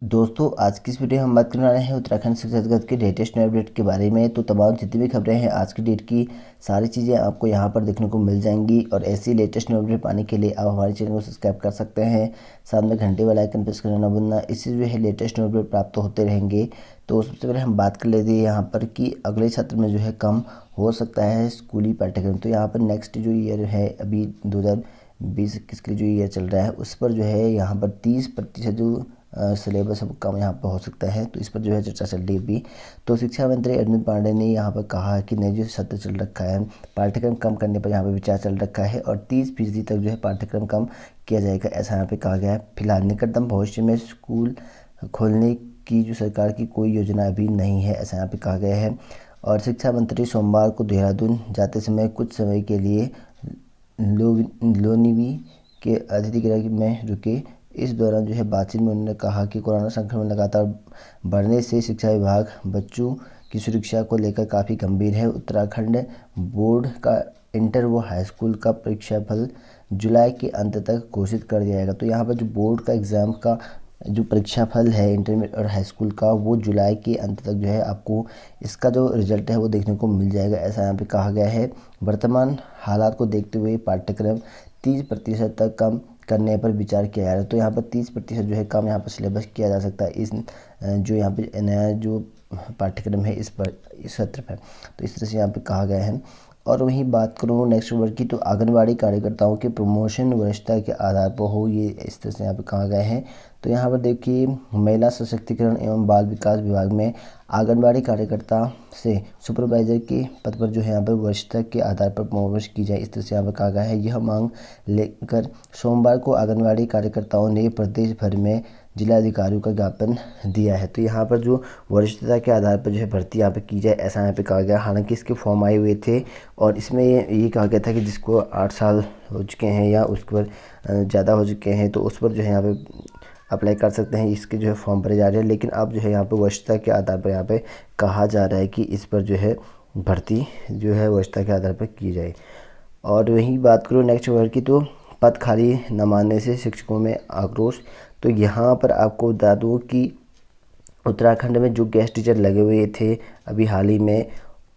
दोस्तों आज की इस वीडियो में हम बात करने वाले हैं उत्तराखंड शिक्षा जगत के लेटेस्ट अपडेट के बारे में। तो तमाम जितनी भी खबरें हैं आज की डेट की सारी चीज़ें आपको यहां पर देखने को मिल जाएंगी। और ऐसी लेटेस्ट अपडेट पाने के लिए आप हमारे चैनल को सब्सक्राइब कर सकते हैं, साथ में घंटे वाला आइकन प्रेस करना ना भूलना, इससे जो है लेटेस्ट अपडेट प्राप्त होते रहेंगे। तो सबसे पहले हम बात कर लेते हैं यहाँ पर कि अगले सत्र में जो है कम हो सकता है स्कूली पाठ्यक्रम। तो यहाँ पर नेक्स्ट जो ईयर है अभी 2020-21 के लिए जो ईयर चल रहा है उस पर जो है यहाँ पर 30% जो सिलेबस अब कम यहाँ पर हो सकता है। तो इस पर जो है चर्चा चल रही है अभी। तो शिक्षा मंत्री अरविंद पांडे ने यहाँ पर कहा है कि नए जो सत्र चल रखा है पाठ्यक्रम कम करने पर यहाँ पर विचार चल रखा है और 30% तक जो है पाठ्यक्रम कम किया जाएगा, ऐसा यहाँ पे कहा गया है। फिलहाल निकटतम भविष्य में स्कूल खोलने की जो सरकार की कोई योजना अभी नहीं है, ऐसा यहाँ पे कहा गया है। और शिक्षा मंत्री सोमवार को देहरादून जाते समय कुछ समय के लिए लोनिवी के अतिथि गृह में रुके। इस दौरान जो है बातचीत में उन्होंने कहा कि कोरोना संक्रमण लगातार बढ़ने से शिक्षा विभाग बच्चों की सुरक्षा को लेकर काफ़ी गंभीर है। उत्तराखंड बोर्ड का इंटर व हाई स्कूल का परीक्षाफल जुलाई के अंत तक घोषित कर दिया जाएगा। तो यहाँ पर जो बोर्ड का एग्ज़ाम का जो परीक्षाफल है इंटरमीडिएट और हाई स्कूल का वो जुलाई के अंत तक जो है आपको इसका जो रिजल्ट है वो देखने को मिल जाएगा, ऐसा यहाँ पे कहा गया है। वर्तमान हालात को देखते हुए पाठ्यक्रम 30% तक कम करने पर विचार किया जा रहा है। तो यहाँ पर 30% जो है कम यहाँ पर सिलेबस किया जा सकता है इस जो यहाँ पे नया जो पाठ्यक्रम है इस सत्र पर। तो इस तरह से यहाँ पे कहा गया है। और वहीं बात करूँ नेक्स्ट वर्ड की, तो आंगनबाड़ी कार्यकर्ताओं के प्रमोशन वरिष्ठता के आधार पर हो, ये इस तरह से यहाँ पे कहा गया है। तो यहाँ पर देखिए महिला सशक्तिकरण एवं बाल विकास विभाग में आंगनबाड़ी कार्यकर्ता से सुपरवाइजर के पद पर जो है यहाँ पर वरिष्ठता के आधार पर प्रमोशन की जाए, इस तरह से यहाँ पर कहा गया है। यह मांग लेकर सोमवार को आंगनबाड़ी कार्यकर्ताओं ने प्रदेश भर में जिलाधिकारियों का ज्ञापन दिया है। तो यहाँ पर जो वरिष्ठता के आधार पर जो है भर्ती यहाँ पे की जाए, ऐसा यहाँ पे कहा गया। हालांकि इसके फॉर्म आए हुए थे और इसमें ये कहा गया था कि जिसको 8 साल हो चुके हैं या उसके पर ज़्यादा हो चुके हैं तो उस पर जो है यहाँ पे अप्लाई कर सकते हैं, इसके जो है फॉर्म भरे जा रहे हैं। लेकिन अब जो है यहाँ पे वरिष्ठता के आधार पर यहाँ पे कहा जा रहा है कि इस पर जो है भर्ती जो है वरिष्ठता के आधार पर की जाए। और वहीं बात करूँ नेक्स्ट वर्ड की, तो पद खाली न मानने से शिक्षकों में आक्रोश। तो यहाँ पर आपको बता दूँ कि उत्तराखंड में जो गेस्ट टीचर लगे हुए थे अभी हाल ही में,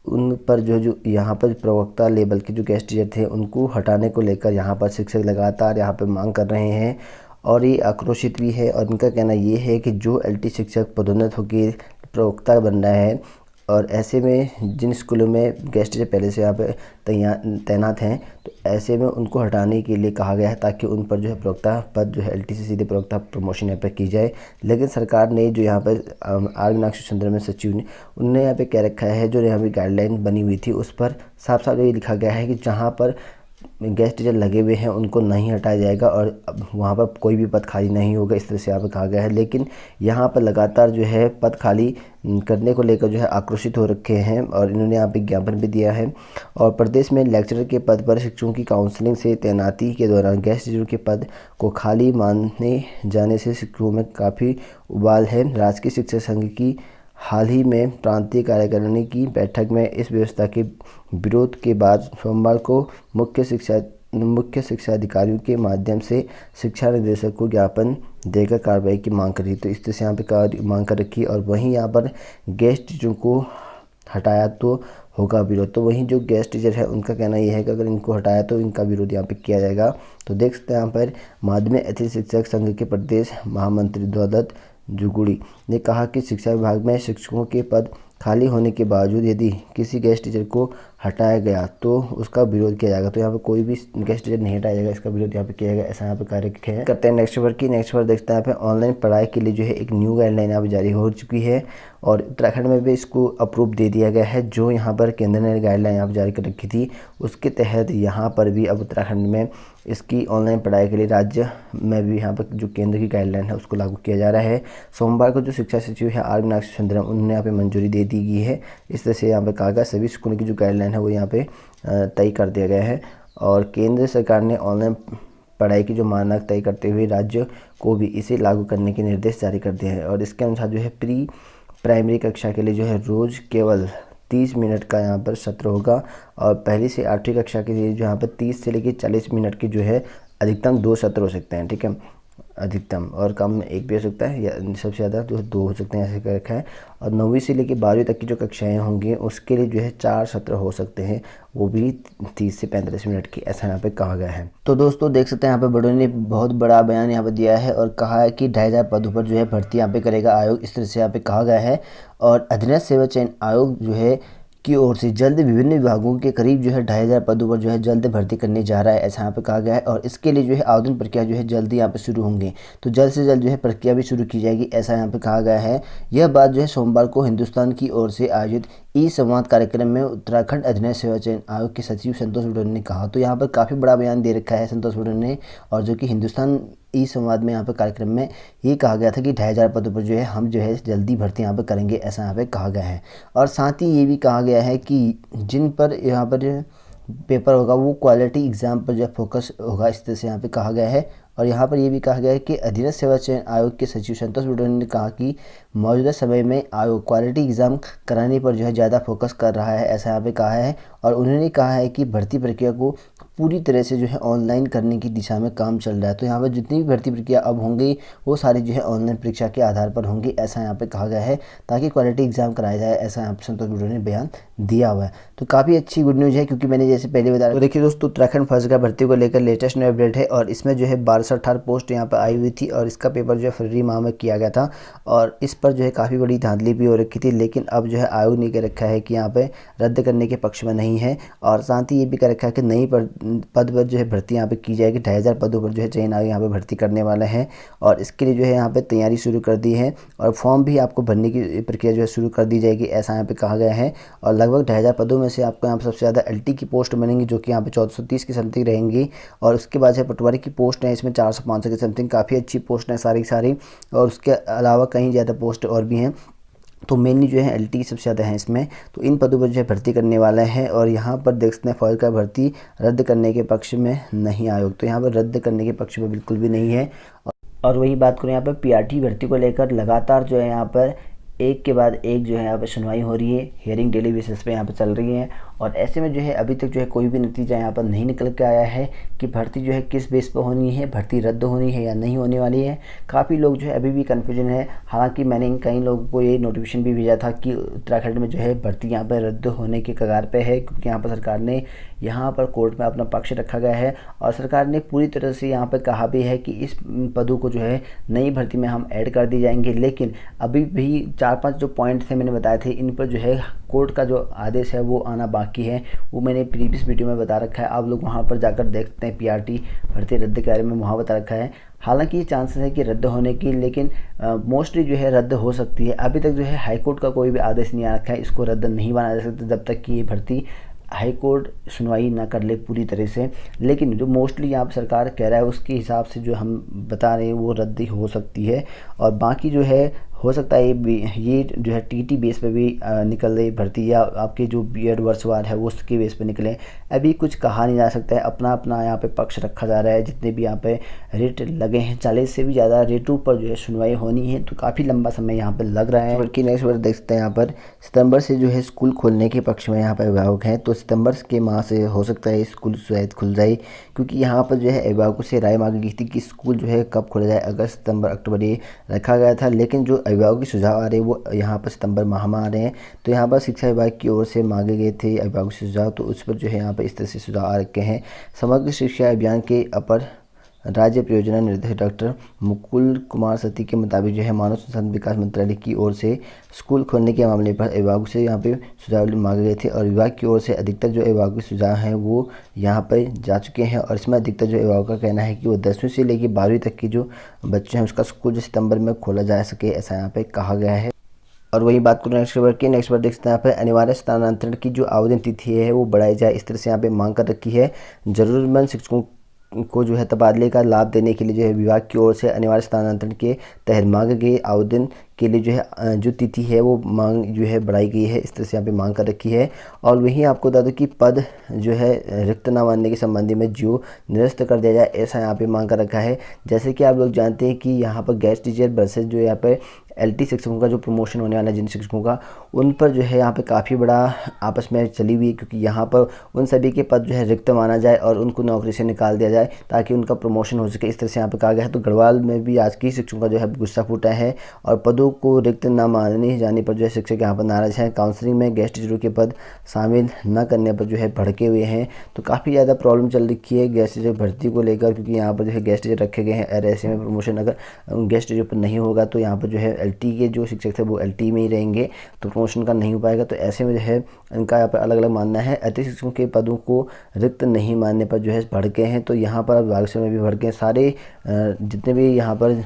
उन पर जो यहाँ पर प्रवक्ता लेवल के जो गेस्ट टीचर थे उनको हटाने को लेकर यहाँ पर शिक्षक लगातार यहाँ पर मांग कर रहे हैं और ये आक्रोशित भी है। और इनका कहना ये है कि जो एलटी शिक्षक पदोन्नत होकर प्रवक्ता बन रहा है और ऐसे में जिन स्कूलों में गेस्ट टीचर पहले से यहाँ पे तैनात हैं तो ऐसे में उनको हटाने के लिए कहा गया है ताकि उन पर जो है प्रवक्ता पद जो है एलटी से सीधे प्रवक्ता प्रमोशन यहाँ पर की जाए। लेकिन सरकार ने जो यहाँ पर आर मीनाक्षी सुंदरम सचिव ने उनने यहाँ पे कह रखा है, जो यहाँ पे गाइडलाइन बनी हुई थी उस पर साफ साफ ये लिखा गया है कि जहाँ पर गेस्ट टीचर लगे हुए हैं उनको नहीं हटाया जाएगा और वहाँ पर कोई भी पद खाली नहीं होगा, इस तरह से यहाँ पर कहा गया है। लेकिन यहाँ पर लगातार जो है पद खाली करने को लेकर जो है आक्रोशित हो रखे हैं और इन्होंने यहाँ पे ज्ञापन भी दिया है। और प्रदेश में लेक्चरर के पद पर शिक्षकों की काउंसलिंग से तैनाती के दौरान गेस्ट टीचर के पद को खाली माने जाने से शिक्षकों में काफ़ी उबाल है। राजकीय शिक्षक संघ की हाल ही में प्रांतीय कार्यकारिणी की बैठक में इस व्यवस्था के विरोध के बाद सोमवार को मुख्य शिक्षा अधिकारियों के माध्यम से शिक्षा निदेशक को ज्ञापन देकर कार्रवाई की मांग करी। तो इस तरह से यहाँ पे मांग कर रखी। और वहीं यहाँ पर गेस्ट टीचरों को हटाया तो होगा विरोध। तो वहीं जो गेस्ट टीचर है उनका कहना यह है कि अगर इनको हटाया तो इनका विरोध यहाँ पे किया जाएगा। तो देख सकते हैं यहाँ पर माध्यमिक अतिथि शिक्षक संघ के प्रदेश महामंत्री द्वादत्त जुगुड़ी ने कहा कि शिक्षा विभाग में शिक्षकों के पद खाली होने के बावजूद यदि किसी गेस्ट टीचर को हटाया गया तो उसका विरोध किया जाएगा। तो यहाँ पे कोई भी गेस्ट टीचर नहीं हटाया जाएगा, इसका विरोध यहाँ पे किया जाएगा, ऐसा यहाँ पे कार्य करते हैं। नेक्स्ट वर्ड देखते हैं यहाँ पे ऑनलाइन पढ़ाई के लिए जो है एक न्यू गाइडलाइन यहाँ पे जारी हो चुकी है और उत्तराखंड में भी इसको अप्रूव दे दिया गया है। जो यहाँ पर केंद्र ने गाइडलाइन यहाँ पर जारी कर रखी थी उसके तहत यहाँ पर भी अब उत्तराखंड में इसकी ऑनलाइन पढ़ाई के लिए राज्य में भी यहाँ पर जो केंद्र की गाइडलाइन है उसको लागू किया जा रहा है। सोमवार को जो शिक्षा सचिव है आर मीनाक्षी सुंदरम उन्होंने यहाँ पे मंजूरी दे दी गई है। इस तरह से यहाँ पे कहा गया सभी स्कूलों की जो गाइडलाइन है वो यहाँ पे तय कर दिया गया है। और केंद्र सरकार ने ऑनलाइन पढ़ाई की जो मानक तय करते हुए राज्य को भी इसे लागू करने के निर्देश जारी कर दिए हैं। और इसके अनुसार जो है प्री प्राइमरी कक्षा के लिए जो है रोज़ केवल 30 मिनट का यहाँ पर सत्र होगा और पहली से 8वीं कक्षा के लिए जो यहाँ पर 30 से लेकर 40 मिनट की जो है अधिकतम 2 सत्र हो सकते हैं, ठीक है। अधिकतम, और कम में 1 भी हो सकता है, या सबसे ज़्यादा जो है 2 हो सकते हैं, ऐसे कर रखा है। और 9वीं से लेकर 12वीं तक की जो कक्षाएं होंगी उसके लिए जो है 4 सत्र हो सकते हैं, वो भी 30 से 45 मिनट की, ऐसा यहाँ पे कहा गया है। तो दोस्तों देख सकते हैं यहाँ पे बड़ों ने बहुत बड़ा बयान यहाँ पे दिया है और कहा है कि 2500 पदों पर जो है भर्ती यहाँ पे करेगा आयोग, इस तरह से यहाँ पे कहा गया है। और अधीनस्थ सेवा चयन आयोग जो है की ओर से जल्द विभिन्न विभागों के करीब जो है 2500 पदों पर जो है जल्द भर्ती करने जा रहा है, ऐसा यहाँ पे कहा गया है। और इसके लिए जो है आवेदन प्रक्रिया जो है जल्दी यहाँ पे शुरू होंगे, तो जल्द से जल्द जो है प्रक्रिया भी शुरू की जाएगी, ऐसा यहाँ पे कहा गया है। यह बात जो है सोमवार को हिंदुस्तान की ओर से आयोजित ई संवाद कार्यक्रम में उत्तराखंड अधीनस्थ सेवा चयन आयोग के सचिव संतोष बडोले ने कहा। तो यहाँ पर काफ़ी बड़ा बयान दे रखा है संतोष बडोले ने, और जो कि हिंदुस्तान ई संवाद में यहाँ पर कार्यक्रम में ये कहा गया था कि 2500 पदों पर जो है हम जो है जल्दी भर्ती यहाँ पर करेंगे, ऐसा यहाँ पे कहा गया है। और साथ ही ये भी कहा गया है कि जिन पर यहाँ पर पेपर होगा वो क्वालिटी एग्ज़ाम पर जो है फोकस होगा, इस तरह से यहाँ पे कहा गया है। और यहाँ पर ये भी कहा गया है कि अधीनस्थ सेवा चयन आयोग के सचिव संतोष बडोले ने कहा कि मौजूदा समय में आयोग क्वालिटी एग्ज़ाम कराने पर जो है ज़्यादा फोकस कर रहा है, ऐसा यहाँ पे कहा है। और उन्होंने कहा है कि भर्ती प्रक्रिया को पूरी तरह से जो है ऑनलाइन करने की दिशा में काम चल रहा है। तो यहाँ पर जितनी भी भर्ती प्रक्रिया अब होंगी वो सारी जो है ऑनलाइन परीक्षा के आधार पर होंगी, ऐसा यहाँ पे कहा गया है, ताकि क्वालिटी एग्ज़ाम कराया जाए, ऐसा यहाँ पर संतोष बडोले ने बयान दिया हुआ है। तो काफ़ी अच्छी गुड न्यूज़ है, क्योंकि मैंने जैसे पहले बताया। तो देखिए दोस्तों, उत्तराखंड फर्स्ट का भर्ती को लेकर लेटेस्ट न्यू अपडेट है, और इसमें जो है 1218 पोस्ट यहाँ पर आई हुई थी, और इसका पेपर जो है फरवरी माह में किया गया था, और इस पर जो है काफ़ी बड़ी धांधली भी हो रखी थी। लेकिन अब जो है आयोग ने कह रखा है कि यहाँ पे रद्द करने के पक्ष में नहीं है, और साथ ही ये भी कह रखा है कि नई पद पर जो है भर्ती यहाँ पे की जाएगी। 2500 पदों पर जो है चयन आयोग यहाँ पे भर्ती करने वाला है, और इसके लिए जो है यहाँ पे तैयारी शुरू कर दी है, और फॉर्म भी आपको भरने की प्रक्रिया जो है शुरू कर दी जाएगी, ऐसा यहाँ पे कहा गया है। और लगभग 2500 पदों में से आपको यहाँ पे सबसे ज़्यादा LT की पोस्ट बनेंगी, जो कि यहाँ पे 1430 की समथिंग रहेंगी, और उसके बाद से पटवारी की पोस्ट है इसमें 400-500 की समथिंग, काफ़ी अच्छी पोस्ट है सारी, और उसके अलावा कहीं ज़्यादा पोस्ट और भी हैं। तो मेनली जो है LT सबसे ज़्यादा है इसमें, तो इन पदों पर जो है भर्ती करने वाला है। और यहाँ पर देख सकते हैं फौज का भर्ती रद्द करने के पक्ष में नहीं आयोग, तो यहाँ पर रद्द करने के पक्ष में बिल्कुल भी नहीं है। और वही बात करें यहाँ पर PRT भर्ती को लेकर लगातार जो है यहाँ पर एक के बाद एक जो है यहाँ पर सुनवाई हो रही है, हियरिंग डेली बेसिस पे यहाँ पर चल रही है, और ऐसे में जो है अभी तक जो है कोई भी नतीजा यहाँ पर नहीं निकल के आया है कि भर्ती जो है किस बेस पर होनी है, भर्ती रद्द होनी है या नहीं होने वाली है। काफ़ी लोग जो है अभी भी कन्फ्यूजन है। हालांकि मैंने कई लोगों को ये नोटिफिकेशन भी भेजा था कि उत्तराखंड में जो है भर्ती यहाँ पर रद्द होने के कगार पे है, क्योंकि यहाँ पर सरकार ने यहाँ पर कोर्ट में अपना पक्ष रखा गया है, और सरकार ने पूरी तरह से यहाँ पर कहा भी है कि इस पदों को जो है नई भर्ती में हम ऐड कर दी जाएंगे। लेकिन अभी भी 4-5 जो पॉइंट थे मैंने बताए थे, इन पर जो है कोर्ट का जो आदेश है वो आना बाकी है, वो मैंने प्रीवियस वीडियो में बता रखा है, आप लोग वहाँ पर जाकर देख सकते हैं। PRT भर्ती रद्द के बारे में वहाँ बता रखा है। हालांकि ये चांसेस है कि रद्द होने की, लेकिन मोस्टली जो है रद्द हो सकती है। अभी तक जो है हाई कोर्ट का कोई भी आदेश नहीं आ रखा है, इसको रद्द नहीं बनाया जा सकता जब तक कि ये भर्ती हाई कोर्ट सुनवाई ना कर ले पूरी तरह से। लेकिन जो मोस्टली यहाँ पर सरकार कह रहा है उसके हिसाब से जो हम बता रहे हैं वो रद्द हो सकती है, और बाकी जो है हो सकता है ये जो है TT बेस पे भी निकल रही भर्ती, या आपके जो B.Ed वर्षवार है वो उसके बेस पे निकले। अभी कुछ कहा नहीं जा सकता है, अपना अपना यहाँ पे पक्ष रखा जा रहा है। जितने भी यहाँ पे रेट लगे हैं 40 से भी ज़्यादा रेटों पर जो है सुनवाई होनी है, तो काफ़ी लंबा समय यहाँ पर लग रहा है। बल्कि नेक्स्ट बार देख सकते हैं यहाँ पर सितंबर से जो है स्कूल खोलने के पक्ष में यहाँ पर अभिभावक हैं, तो सितंबर के माह से हो सकता है स्कूल शायद खुल जाए, क्योंकि यहाँ पर जो है अभिभावकों से राय मांगी गई थी कि स्कूल जो है कब खोला जाए, अगस्त, सितंबर, अक्टूबर ये रखा गया था। लेकिन जो अभिभावकों के सुझाव आ रहे हैं वो यहाँ पर सितंबर माह में आ रहे हैं। तो यहाँ पर शिक्षा विभाग की ओर से मांगे गए थे अभिभावकों से सुझाव, तो उस पर जो है यहाँ पर इस तरह से सुझाव आ रखे हैं। समग्र शिक्षा अभियान के अपर राज्य परियोजना निर्देशक डॉक्टर मुकुल कुमार सती के मुताबिक जो है मानव संसाधन विकास मंत्रालय की ओर से स्कूल खोलने के मामले पर अभिभावकों से यहाँ पे सुझाव मांगे गए थे, और विभाग की ओर से अधिकतर जो अभिभावकों के सुझाव हैं वो यहाँ पर जा चुके हैं। और इसमें अधिकतर जो अभिभावकों का कहना है कि वो 10वीं से लेकर 12वीं तक की जो बच्चे हैं उसका स्कूल जो सितंबर में खोला जा सके, ऐसा यहाँ पे कहा गया है। और वही बात करूँ नेक्स्ट खबर की, नेक्स्ट खबर देख सकते हैं यहाँ पे अनिवार्य स्थानांतरण की जो आवेदन तिथि है वो बढ़ाई जाए, इस तरह से यहाँ पे मांग कर रखी है। जरूरतमंद शिक्षकों को जो है तबादले का लाभ देने के लिए जो है विभाग की ओर से अनिवार्य स्थानांतरण के तहत मांगे गए आवेदन के लिए जो है जो तिथि है वो मांग जो है बढ़ाई गई है, इस तरह से यहाँ पे मांग कर रखी है। और वहीं आपको बता दूँ कि पद जो है रिक्त न मानने के संबंधी में जो निरस्त कर दिया जाए, ऐसा यहाँ पे मांग कर रखा है। जैसे कि आप लोग जानते हैं कि यहाँ पर गेस्ट टीचर वर्सेज जो यहाँ पर LT शिक्षकों का जो प्रमोशन होने वाला है, जिन शिक्षकों का, उन पर जो है यहाँ पे काफ़ी बड़ा आपस में चली हुई है, क्योंकि यहाँ पर उन सभी के पद जो है रिक्त माना जाए और उनको नौकरी से निकाल दिया जाए ताकि उनका प्रमोशन हो सके, इस तरह से यहाँ पे कहा गया है। तो गढ़वाल में भी आज की शिक्षकों का जो है गुस्सा फूटा है और पदों को रिक्त न माने जाने पर जो है शिक्षक यहाँ पर नाराज हैं। काउंसलिंग में गेस्ट टीचरों के पद शामिल न करने पर जो है भड़के हुए हैं। तो काफ़ी ज़्यादा प्रॉब्लम चल रखी है गेस्ट टीचर भर्ती को लेकर, क्योंकि यहाँ पर जो है गेस्ट टीचर रखे गए हैं और ऐसे में प्रमोशन अगर गेस्ट टीचर पर नहीं होगा तो यहाँ पर जो है LT के जो शिक्षक थे वो LT में ही रहेंगे, तो प्रमोशन का नहीं हो पाएगा। तो ऐसे में जो है इनका यहाँ पर अलग अलग मानना है। अतिरिक्त शिक्षकों के पदों को रिक्त नहीं मानने पर जो है भड़के हैं। तो यहाँ पर विभाग में भी भड़के हैं, सारे जितने भी यहाँ पर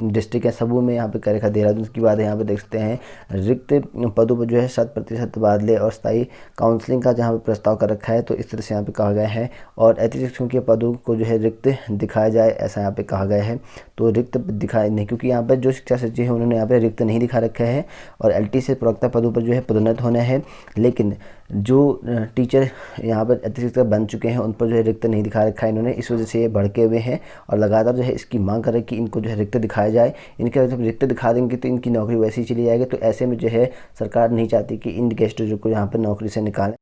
डिस्ट्रिक्ट है सबों में यहाँ पर कर रखा। देहरादून की बात है, यहाँ पर देख सकते हैं रिक्त पदों पर जो है 100% तबादले और स्थायी काउंसलिंग का जहाँ पर प्रस्ताव कर रखा है। तो इस तरह से यहाँ पे कहा गया है और अतिरिक्त शिक्षकों के पदों को जो है रिक्त दिखाया जाए, ऐसा यहाँ पे कहा गया है। तो रिक्त दिखाए नहीं, क्योंकि यहाँ पर जो शिक्षा सचिव है उन्होंने यहाँ पे रिक्त नहीं दिखा रखा है और LT से प्रवक्ता पदों पर जो है पदोन्नत होना है, लेकिन जो टीचर यहाँ पर अतिरिक्त शिक्षक बन चुके हैं उन पर जो है रिक्त नहीं दिखा रखा है इन्होंने। इस वजह से ये भड़के हुए हैं और लगातार जो है इसकी मांग कर रहे हैं कि इनको जो है रिक्त दिखाया जाए। इनके जब रिक्त दिखा देंगे तो इनकी नौकरी वैसे ही चली जाएगी। तो ऐसे में जो है सरकार नहीं चाहती कि इन गेस्ट टीचर को यहाँ पर नौकरी से निकालें।